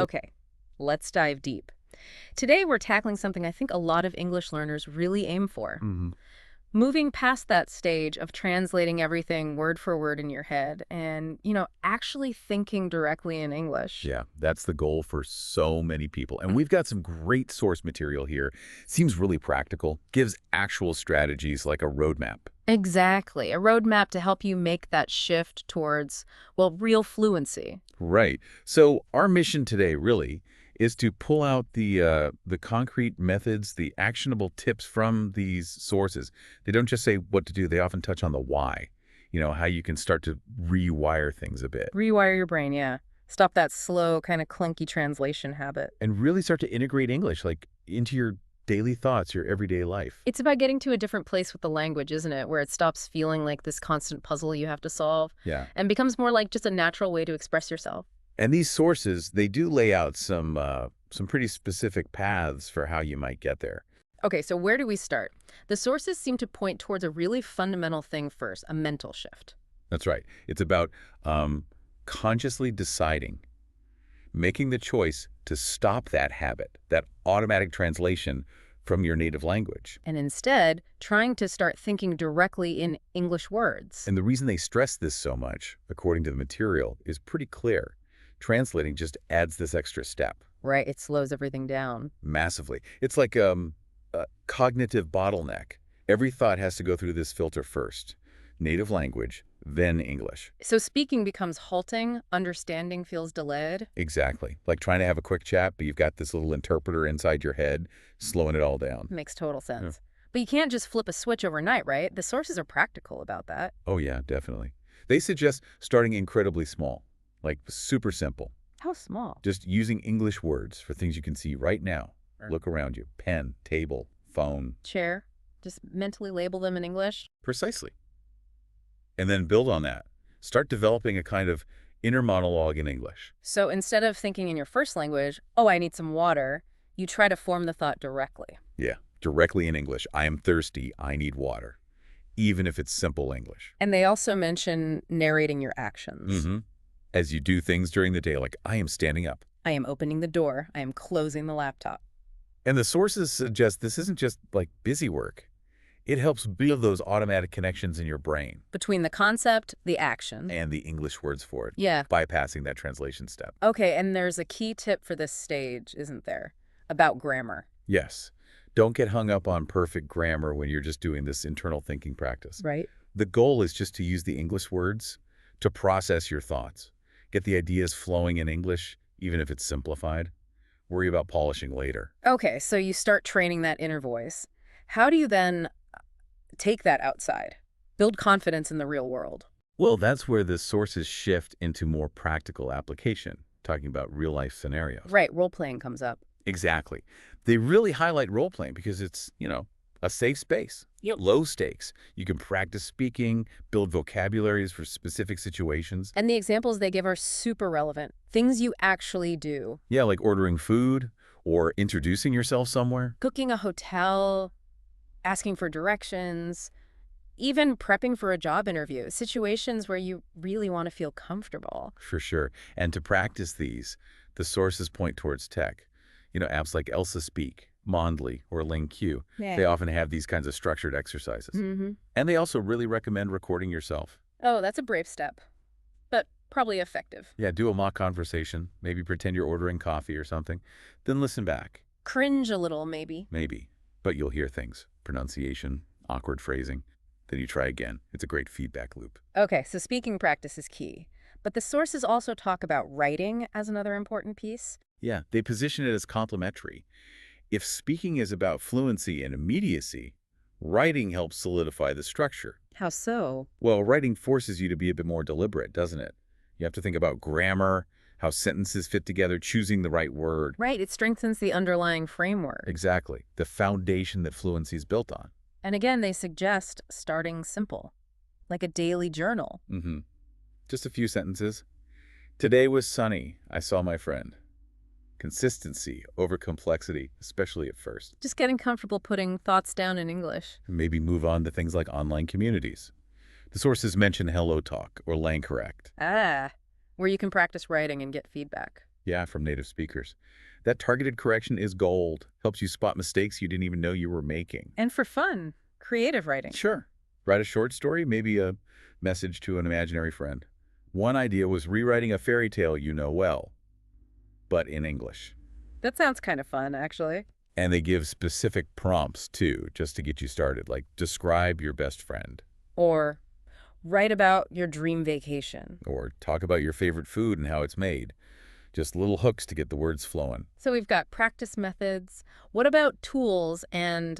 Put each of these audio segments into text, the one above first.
Okay, let's dive deep. Today we're tackling something I think a lot of English learners really aim for. Hmm. Moving past that stage of translating everything word for word in your head and, actually thinking directly in English. Yeah, that's the goal for so many people. And we've got some great source material here. Seems really practical, gives actual strategies like a roadmap. Exactly. A roadmap to help you make that shift towards, well, real fluency. Right. So our mission today really is to pull out the concrete methods, the actionable tips from these sources. They don't just say what to do. They often touch on the why, how you can start to rewire things a bit Rewire your brain, yeah. Stop that slow, kind of clunky translation habit. and really start to integrate English like into your daily thoughts, your everyday life. It's about getting to a different place with the language, isn't it? Where it stops feeling like this constant puzzle you have to solve Yeah. and becomes more like just a natural way to express yourself. And these sources, they do lay out some pretty specific paths for how you might get there. Okay, so where do we start? The sources seem to point towards a really fundamental thing first, a mental shift. That's right. It's about consciously deciding, making the choice to stop that habit, that automatic translation from your native language. And instead, trying to start thinking directly in English words. And the reason they stress this so much, according to the material, is pretty clear. Translating just adds this extra step Right, it slows everything down. massively. It's like a cognitive bottleneck. Every thought has to go through this filter first. Native language, then English. So speaking becomes halting, understanding feels delayed. Exactly. Like trying to have a quick chat, but you've got this little interpreter inside your head, slowing it all down. Makes total Yeah. sense. But you can't just flip a switch overnight, right? The sources are practical about that. Oh, yeah, definitely. They suggest starting incredibly small, like super simple. How small? Just using English words for things you can see right now. Look around you. Pen, table, phone. Chair. Just mentally label them in English. Precisely. And then build on that. Start developing a kind of inner monologue in English. So instead of thinking in your first language, oh, I need some water, you try to form the thought directly. Yeah, directly in English. I am thirsty. I need water. Even if it's simple English. And they also mention narrating your actions. Mm-hmm. As you do things during the day, like I am standing up. I am opening the door. I am closing the laptop. And the sources suggest this isn't just like busy work. It helps build those automatic connections in your brain Between the concept, the action. and the English words for it, Yeah. bypassing that translation step. Okay, and there's a key tip for this stage, isn't there? About grammar. Yes. Don't get hung up on perfect grammar when you're just doing this internal thinking practice. Right. The goal is just to use the English words to process your thoughts. Get the ideas flowing in English, even if it's simplified. Worry about polishing later. Okay, so you start training that inner voice. How do you then take that outside? Build confidence in the real world. Well, that's where the sources shift into more practical application, talking about real-life scenarios. Right, role-playing comes up. Exactly. They really highlight role-playing because it's, a safe space. Yep. Low stakes. You can practice speaking, build vocabularies for specific situations. And the examples they give are super relevant. Things you actually do. Yeah, like ordering food or introducing yourself somewhere. Cooking a hotel, asking for directions, even prepping for a job interview. Situations where you really want to feel comfortable. For sure. And to practice these, the sources point towards tech. Apps like Elsa Speak, Mondly, or LingQ. Yeah. They often have these kinds of structured exercises. Mm-hmm. And they also really recommend recording yourself. Oh, that's a brave step, but probably effective. Yeah, do a mock conversation. Maybe pretend you're ordering coffee or something. Then listen back. Cringe a little, maybe. Maybe. But you'll hear things. Pronunciation, awkward phrasing. Then you try again. It's a great feedback loop. Okay, so speaking practice is key. But the sources also talk about writing as another important piece. Yeah, they position it as complementary. If speaking is about fluency and immediacy, writing helps solidify the structure. How so? Well, writing forces you to be a bit more deliberate, doesn't it? You have to think about grammar, how sentences fit together, choosing the right word. Right, it strengthens the underlying framework. Exactly. The foundation that fluency is built on. And again, they suggest starting simple, like a daily journal. Mm-hmm. Just a few sentences. Today was sunny. I saw my friend. Consistency over complexity, especially at first. Just getting comfortable putting thoughts down in English. Maybe move on to things like online communities. The sources mention Hello Talk or Lang Correct. Ah, where you can practice writing and get feedback. Yeah, from native speakers. That targeted correction is gold. Helps you spot mistakes you didn't even know you were making. And for fun, creative writing. Sure. Write a short story, maybe a message to an imaginary friend. One idea was rewriting a fairy tale you know well, but in English. That sounds kind of fun, actually. And they give specific prompts, too, just to get you started, like describe your best friend, Or write about your dream vacation. or talk about your favorite food and how it's made. Just little hooks to get the words flowing. So we've got practice methods. What about tools and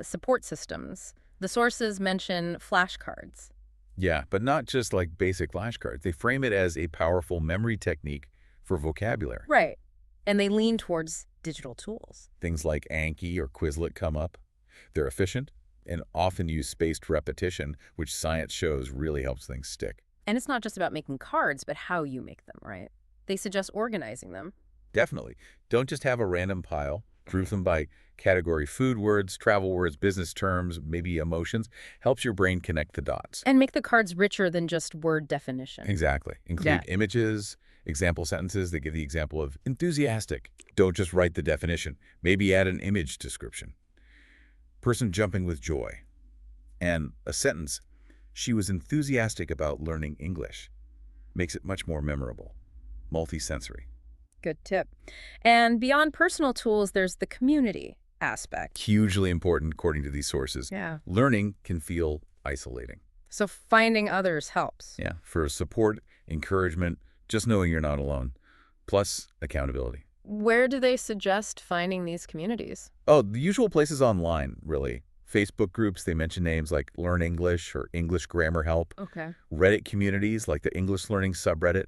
support systems? The sources mention flashcards. Yeah, but not just like basic flashcards. They frame it as a powerful memory technique for vocabulary. Right. And they lean towards digital tools. Things like Anki or Quizlet come up. They're efficient and often use spaced repetition, which science shows really helps things stick. And it's not just about making cards, but how you make them, right? They suggest organizing them. Definitely. Don't just have a random pile. Group them by category: food words, travel words, business terms, maybe emotions. Helps your brain connect the dots. And make the cards richer than just word definition. Exactly. Include Yeah. images, example sentences that give the example of enthusiastic. Don't just write the definition. Maybe add an image description. Person jumping with joy. And a sentence, she was enthusiastic about learning English. Makes it much more memorable. Multisensory. Good tip. And beyond personal tools, there's the community aspect. Hugely important according to these sources. Yeah. Learning can feel isolating. So finding others helps. Yeah. For support, encouragement, just knowing you're not alone. Plus accountability. Where do they suggest finding these communities? Oh, the usual places online, really. Facebook groups, they mention names like Learn English or English Grammar Help. Okay. Reddit communities like the English Learning subreddit.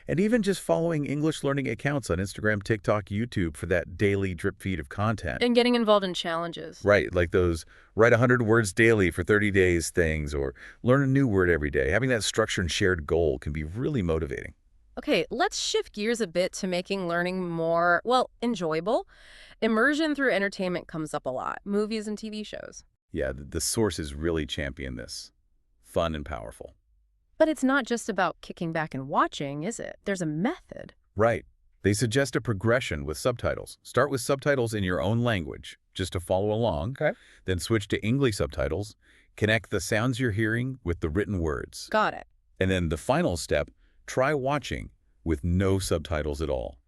And even just following English learning accounts on Instagram, TikTok, YouTube for that daily drip feed of content. And getting involved in challenges. Right, like those write 100 words daily for 30 days things, or learn a new word every day. Having that structure and shared goal can be really motivating. Okay, let's shift gears a bit to making learning more, well, enjoyable. Immersion through entertainment comes up a lot. Movies and TV shows. Yeah, the sources really champion this. Fun and powerful. But it's not just about kicking back and watching, is it? There's a method. Right. They suggest a progression with subtitles. Start with subtitles in your own language, just to follow along. Okay. Then switch to English subtitles. Connect the sounds you're hearing with the written words. Got it. And then the final step, try watching with no subtitles at all.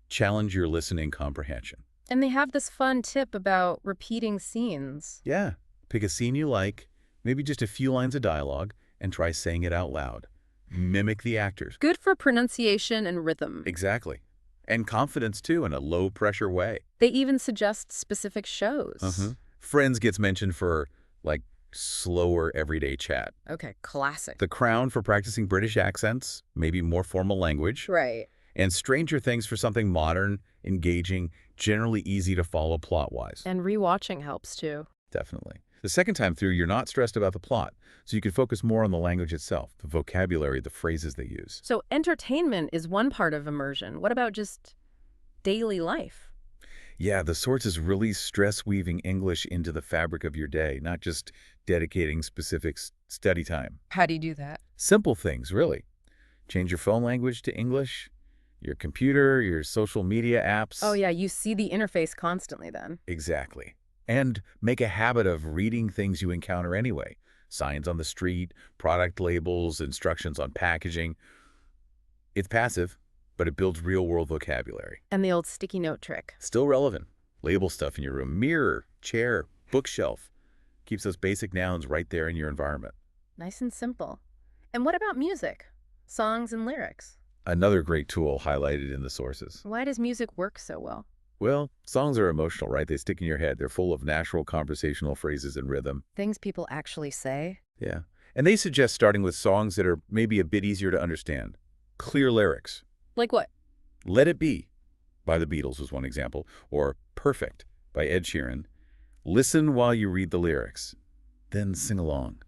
Challenge your listening comprehension. And they have this fun tip about repeating scenes. Yeah. Pick a scene you like, maybe just a few lines of dialogue, and try saying it out loud. Mimic the actors. Good for pronunciation and rhythm. Exactly. And confidence, too, in a low-pressure way. They even suggest specific shows. Friends gets mentioned for, like, slower everyday chat. Okay, classic. The Crown for practicing British accents, maybe more formal language. Right. And Stranger Things for something modern, engaging, generally easy to follow plot-wise. And rewatching helps too. Definitely. The second time through, you're not stressed about the plot, so you can focus more on the language itself, the vocabulary, the phrases they use. So entertainment is one part of immersion. What about just daily life? Yeah, the sources really stress weaving English into the fabric of your day, not just dedicating specific study time. How do you do that? Simple things, really. Change your phone language to English, your computer, your social media apps. Oh yeah, you see the interface constantly then. Exactly. And make a habit of reading things you encounter anyway. Signs on the street, product labels, instructions on packaging. It's passive, but it builds real-world vocabulary. And the old sticky note trick. Still relevant. Label stuff in your room. Mirror, chair, bookshelf. Keeps those basic nouns right there in your environment. Nice and simple. And what about music? Songs and lyrics? Another great tool highlighted in the sources. Why does music work so well? Well, songs are emotional, right? They stick in your head. They're full of natural conversational phrases and rhythm. Things people actually say? Yeah. And they suggest starting with songs that are maybe a bit easier to understand. Clear lyrics. Like what? Let It Be by the Beatles was one example. Or Perfect by Ed Sheeran. Listen while you read the lyrics. Then sing along.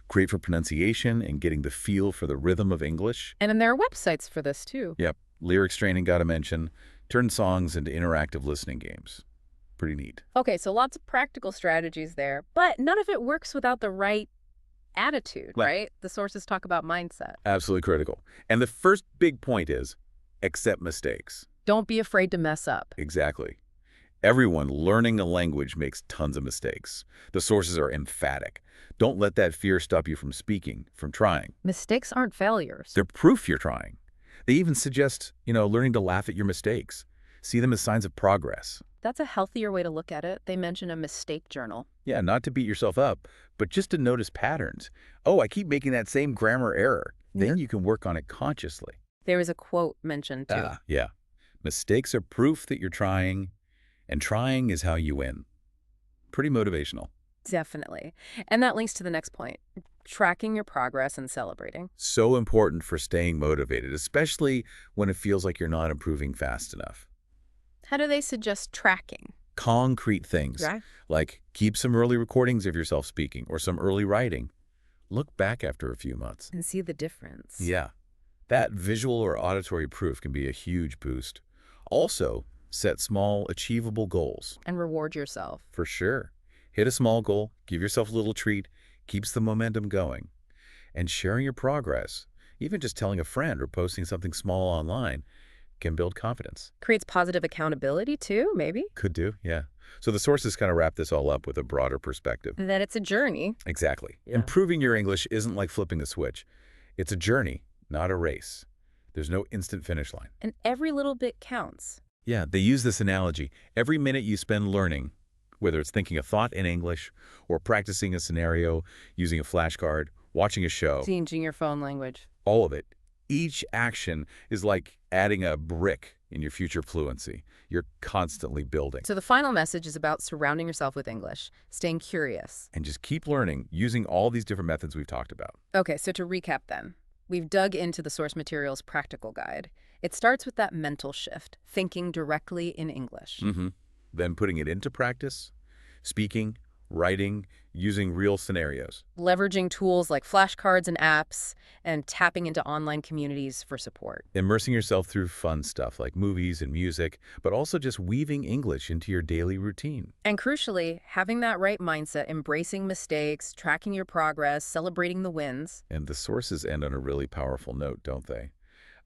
Great for pronunciation and getting the feel for the rhythm of English. And there are websites for this too. Yep. Lyrics training, gotta mention. Turn songs into interactive listening games. Pretty neat. Okay, so lots of practical strategies there, but none of it works without the right attitude, right? The sources talk about mindset. Absolutely critical. And the first big point is accept mistakes. Don't be afraid to mess up. Exactly. Everyone learning a language makes tons of mistakes. The sources are emphatic. Don't let that fear stop you from speaking, from trying. Mistakes aren't failures. They're proof you're trying. They even suggest, learning to laugh at your mistakes. See them as signs of progress. That's a healthier way to look at it. They mention a mistake journal. Yeah, not to beat yourself up, but just to notice patterns. Oh, I keep making that same grammar error. Then you can work on it consciously. There was a quote mentioned too. Yeah. Mistakes are proof that you're trying, and trying is how you win. Pretty motivational. Definitely. And that links to the next point. Tracking your progress and celebrating. So important for staying motivated, especially when it feels like you're not improving fast enough. How do they suggest tracking? Concrete things, Right. like keep some early recordings of yourself speaking or some early writing. Look back after a few months. And see the difference. Yeah, that visual or auditory proof can be a huge boost. Also, set small, achievable goals. And reward yourself. For sure. Hit a small goal, give yourself a little treat, keeps the momentum going. And sharing your progress, even just telling a friend or posting something small online, can build confidence. Creates positive accountability too, maybe? Could do, yeah. So the sources kind of wrap this all up with a broader perspective. That it's a journey. Exactly. Yeah. Improving your English isn't like flipping a switch. It's a journey, not a race. There's no instant finish line. And every little bit counts. Yeah, they use this analogy. Every minute you spend learning, whether it's thinking a thought in English or practicing a scenario, using a flashcard, watching a show, Changing your phone language. all of it, each action is like adding a brick in your future fluency. You're constantly building. So the final message is about surrounding yourself with English, staying curious. And just keep learning using all these different methods we've talked about. Okay, so to recap then, we've dug into the source material's practical guide. It starts with that mental shift, thinking directly in English. Then putting it into practice, speaking, writing, using real scenarios. Leveraging tools like flashcards and apps, and tapping into online communities for support. Immersing yourself through fun stuff like movies and music, but also just weaving English into your daily routine. And crucially, having that right mindset, embracing mistakes, tracking your progress, celebrating the wins. And the sources end on a really powerful note, don't they?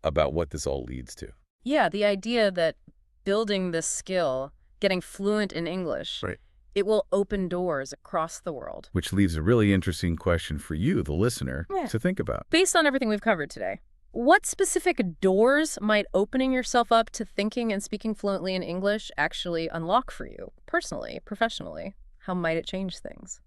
About what this all leads to. Yeah, the idea that building this skill, getting fluent in English, Right. it will open doors across the world. Which leaves a really interesting question for you, the listener, to think about. Based on everything we've covered today, what specific doors might opening yourself up to thinking and speaking fluently in English actually unlock for you, personally, professionally? How might it change things?